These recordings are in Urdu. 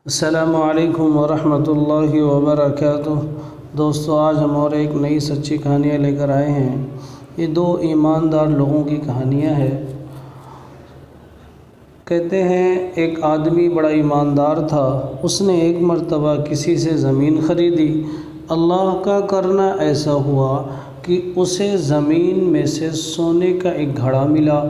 السلام علیکم ورحمۃ اللہ وبرکاتہ۔ دوستو، آج ہم اور ایک نئی سچی کہانیاں لے کر آئے ہیں۔ یہ دو ایماندار لوگوں کی کہانیاں ہیں۔ کہتے ہیں ایک آدمی بڑا ایماندار تھا۔ اس نے ایک مرتبہ کسی سے زمین خریدی۔ اللہ کا کرنا ایسا ہوا کہ اسے زمین میں سے سونے کا ایک گھڑا ملا۔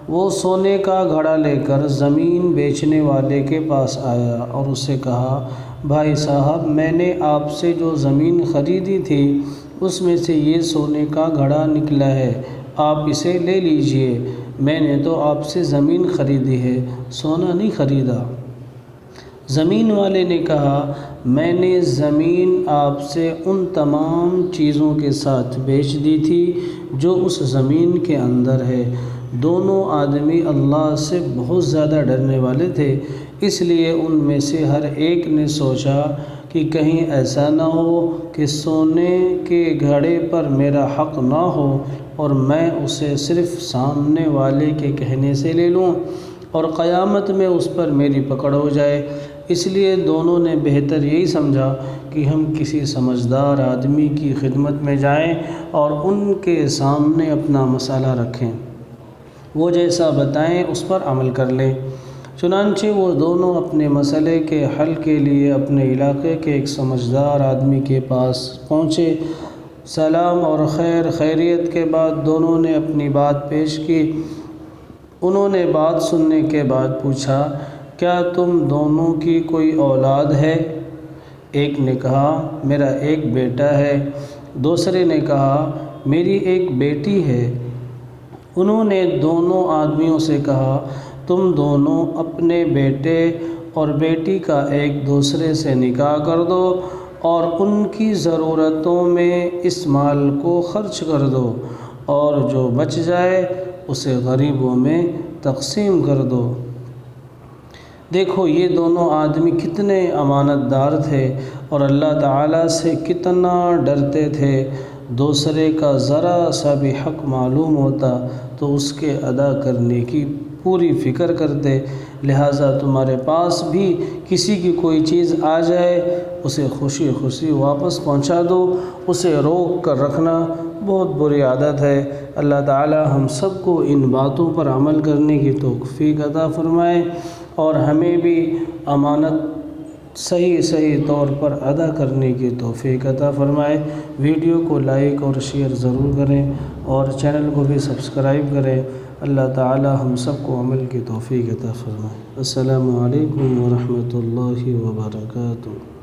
وہ سونے کا گھڑا لے کر زمین بیچنے والے کے پاس آیا اور اسے کہا، بھائی صاحب، میں نے آپ سے جو زمین خریدی تھی اس میں سے یہ سونے کا گھڑا نکلا ہے، آپ اسے لے لیجئے۔ میں نے تو آپ سے زمین خریدی ہے، سونا نہیں خریدا۔ زمین والے نے کہا، میں نے زمین آپ سے ان تمام چیزوں کے ساتھ بیچ دی تھی جو اس زمین کے اندر ہے۔ دونوں آدمی اللہ سے بہت زیادہ ڈرنے والے تھے، اس لیے ان میں سے ہر ایک نے سوچا کہ کہیں ایسا نہ ہو کہ سونے کے گھڑے پر میرا حق نہ ہو اور میں اسے صرف سامنے والے کے کہنے سے لے لوں اور قیامت میں اس پر میری پکڑ ہو جائے۔ اس لیے دونوں نے بہتر یہی سمجھا کہ ہم کسی سمجھدار آدمی کی خدمت میں جائیں اور ان کے سامنے اپنا مسئلہ رکھیں، وہ جیسا بتائیں اس پر عمل کر لیں۔ چنانچہ وہ دونوں اپنے مسئلے کے حل کے لیے اپنے علاقے کے ایک سمجھدار آدمی کے پاس پہنچے۔ سلام اور خیریت کے بعد دونوں نے اپنی بات پیش کی۔ انہوں نے بات سننے کے بعد پوچھا، کیا تم دونوں کی کوئی اولاد ہے؟ ایک نے کہا، میرا ایک بیٹا ہے۔ دوسرے نے کہا، میری ایک بیٹی ہے۔ انہوں نے دونوں آدمیوں سے کہا، تم دونوں اپنے بیٹے اور بیٹی کا ایک دوسرے سے نکاح کر دو اور ان کی ضرورتوں میں اس مال کو خرچ کر دو اور جو بچ جائے اسے غریبوں میں تقسیم کر دو۔ دیکھو یہ دونوں آدمی کتنے امانت دار تھے اور اللہ تعالیٰ سے کتنا ڈرتے تھے۔ دوسرے کا ذرا سا بھی حق معلوم ہوتا تو اس کے ادا کرنے کی پوری فکر کرتے۔ لہٰذا تمہارے پاس بھی کسی کی کوئی چیز آ جائے اسے خوشی خوشی واپس پہنچا دو، اسے روک کر رکھنا بہت بری عادت ہے۔ اللہ تعالی ہم سب کو ان باتوں پر عمل کرنے کی توفیق عطا فرمائے اور ہمیں بھی امانت صحیح طور پر ادا کرنے کی توفیق عطا فرمائے۔ ویڈیو کو لائک اور شیئر ضرور کریں اور چینل کو بھی سبسکرائب کریں۔ اللہ تعالی ہم سب کو عمل کی توفیق عطا فرمائے۔ السلام علیکم ورحمۃ اللہ وبرکاتہ۔